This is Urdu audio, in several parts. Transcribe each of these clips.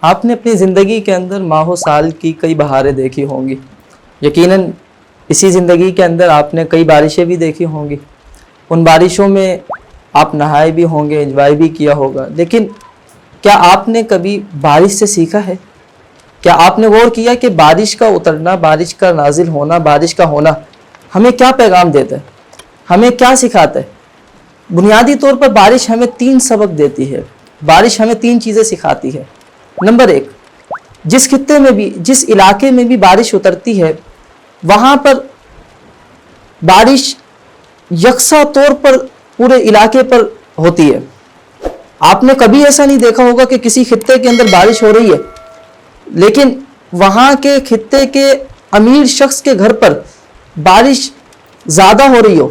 آپ نے اپنی زندگی کے اندر ماہ و سال کی کئی بہاریں دیکھی ہوں گی، یقیناً اسی زندگی کے اندر آپ نے کئی بارشیں بھی دیکھی ہوں گی، ان بارشوں میں آپ نہائے بھی ہوں گے، انجوائے بھی کیا ہوگا، لیکن کیا آپ نے کبھی بارش سے سیکھا ہے؟ کیا آپ نے غور کیا کہ بارش کا اترنا، بارش کا نازل ہونا، بارش کا ہونا ہمیں کیا پیغام دیتا ہے، ہمیں کیا سکھاتا ہے؟ بنیادی طور پر بارش ہمیں 3 سبق دیتی ہے، بارش ہمیں 3 چیزیں سکھاتی ہے۔ نمبر 1، جس خطے میں بھی، جس علاقے میں بھی بارش اترتی ہے، وہاں پر بارش یکساں طور پر پورے علاقے پر ہوتی ہے۔ آپ نے کبھی ایسا نہیں دیکھا ہوگا کہ کسی خطے کے اندر بارش ہو رہی ہے لیکن وہاں کے خطے کے امیر شخص کے گھر پر بارش زیادہ ہو رہی ہو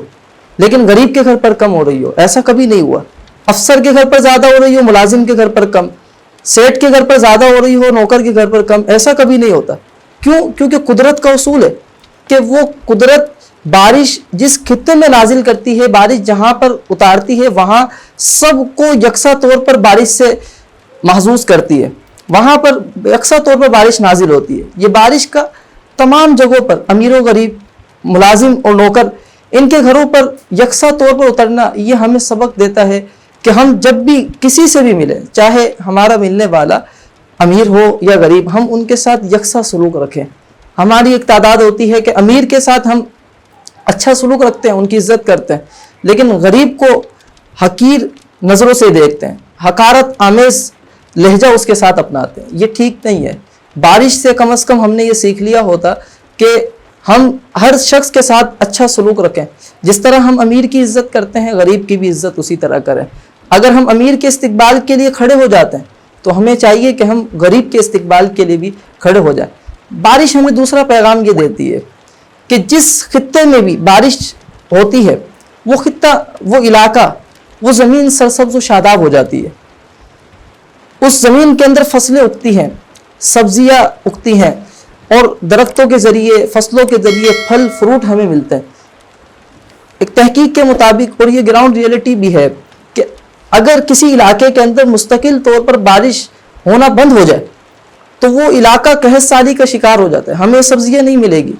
لیکن غریب کے گھر پر کم ہو رہی ہو۔ ایسا کبھی نہیں ہوا۔ افسر کے گھر پر زیادہ ہو رہی ہو، ملازم کے گھر پر کم، سیٹ کے گھر پر زیادہ ہو رہی ہو، نوکر کے گھر پر کم، ایسا کبھی نہیں ہوتا۔ کیوں؟ کیونکہ قدرت کا اصول ہے کہ وہ قدرت بارش جس خطے میں نازل کرتی ہے، بارش جہاں پر اتارتی ہے، وہاں سب کو یکساں طور پر بارش سے محظوظ کرتی ہے، وہاں پر یکساں طور پر بارش نازل ہوتی ہے۔ یہ بارش کا تمام جگہوں پر امیر و غریب، ملازم اور نوکر، ان کے گھروں پر یکساں طور پر اترنا، یہ ہمیں سبق دیتا ہے کہ ہم جب بھی کسی سے بھی ملیں، چاہے ہمارا ملنے والا امیر ہو یا غریب، ہم ان کے ساتھ یکساں سلوک رکھیں۔ ہماری ایک تعداد ہوتی ہے کہ امیر کے ساتھ ہم اچھا سلوک رکھتے ہیں، ان کی عزت کرتے ہیں، لیکن غریب کو حقیر نظروں سے دیکھتے ہیں، حقارت آمیز لہجہ اس کے ساتھ اپناتے ہیں۔ یہ ٹھیک نہیں ہے۔ بارش سے کم از کم ہم نے یہ سیکھ لیا ہوتا کہ ہم ہر شخص کے ساتھ اچھا سلوک رکھیں۔ جس طرح ہم امیر کی عزت کرتے ہیں، غریب کی بھی عزت اسی طرح کریں۔ اگر ہم امیر کے استقبال کے لیے کھڑے ہو جاتے ہیں تو ہمیں چاہیے کہ ہم غریب کے استقبال کے لیے بھی کھڑے ہو جائیں۔ بارش ہمیں دوسرا پیغام یہ دیتی ہے کہ جس خطے میں بھی بارش ہوتی ہے، وہ خطہ، وہ علاقہ، وہ زمین سرسبز و شاداب ہو جاتی ہے۔ اس زمین کے اندر فصلیں اگتی ہیں، سبزیاں اگتی ہیں، اور درختوں کے ذریعے، فصلوں کے ذریعے پھل فروٹ ہمیں ملتے ہیں۔ ایک تحقیق کے مطابق، اور یہ گراؤنڈ ریئلٹی بھی ہے، کہ اگر کسی علاقے کے اندر مستقل طور پر بارش ہونا بند ہو جائے تو وہ علاقہ قحط سالی کا شکار ہو جاتا ہے۔ ہمیں سبزیاں نہیں ملے گی،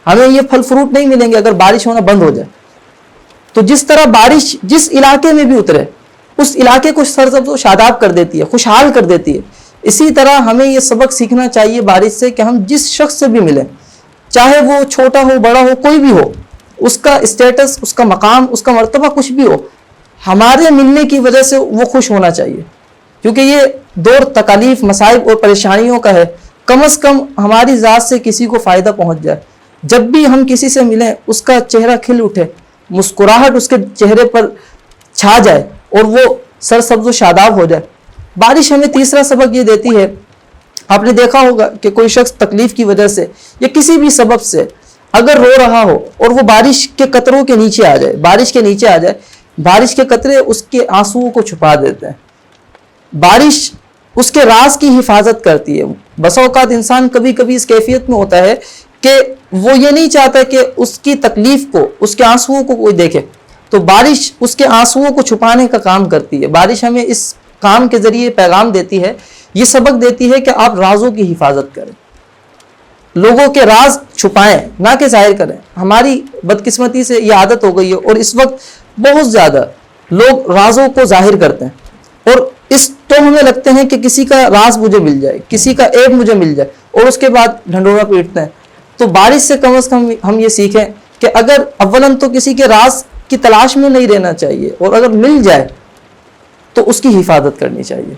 ہمیں یہ پھل فروٹ نہیں ملیں گے اگر بارش ہونا بند ہو جائے۔ تو جس طرح بارش جس علاقے میں بھی اترے، اس علاقے کو سرسبز و شاداب کر دیتی ہے، خوشحال کر دیتی ہے۔ اسی طرح ہمیں یہ سبق سیکھنا چاہیے بارش سے کہ ہم جس شخص سے بھی ملیں، چاہے وہ چھوٹا ہو، بڑا ہو، کوئی بھی ہو، اس کا اسٹیٹس، اس کا مقام، اس کا مرتبہ کچھ بھی ہو، ہمارے ملنے کی وجہ سے وہ خوش ہونا چاہیے، کیونکہ یہ دور تکالیف، مصائب اور پریشانیوں کا ہے۔ کم از کم ہماری ذات سے کسی کو فائدہ پہنچ جائے۔ جب بھی ہم کسی سے ملیں، اس کا چہرہ کھل اٹھے، مسکراہٹ اس کے چہرے پر چھا جائے اور وہ سرسبز و شاداب ہو جائے۔ بارش ہمیں تیسرا سبق یہ دیتی ہے، آپ نے دیکھا ہوگا کہ کوئی شخص تکلیف کی وجہ سے یا کسی بھی سبب سے اگر رو رہا ہو اور وہ بارش کے قطروں کے نیچے آ جائے، بارش کے نیچے آ جائے، بارش کے قطرے اس کے آنسوؤں کو چھپا دیتے ہیں۔ بارش اس کے راز کی حفاظت کرتی ہے۔ بسا اوقات انسان کبھی کبھی اس کیفیت میں ہوتا ہے کہ وہ یہ نہیں چاہتا کہ اس کی تکلیف کو، اس کے آنسوؤں کو کوئی دیکھے، تو بارش اس کے آنسوؤں کو چھپانے کا کام کرتی ہے۔ بارش ہمیں اس کام کے ذریعے پیغام دیتی ہے، یہ سبق دیتی ہے کہ آپ رازوں کی حفاظت کریں، لوگوں کے راز چھپائیں، نہ کہ ظاہر کریں۔ ہماری بدقسمتی سے یہ عادت ہو گئی ہے، اور اس وقت بہت زیادہ لوگ رازوں کو ظاہر کرتے ہیں، اور اس تو ہمیں لگتے ہیں کہ کسی کا راز مجھے مل جائے، کسی کا عیب مجھے مل جائے، اور اس کے بعد ڈھنڈورا پیٹتے ہیں۔ تو بارش سے کم از کم ہم یہ سیکھیں کہ اگر اولاً تو کسی کے راز کی تلاش میں نہیں رہنا چاہیے، اور اگر مل جائے تو اس کی حفاظت کرنی چاہیے۔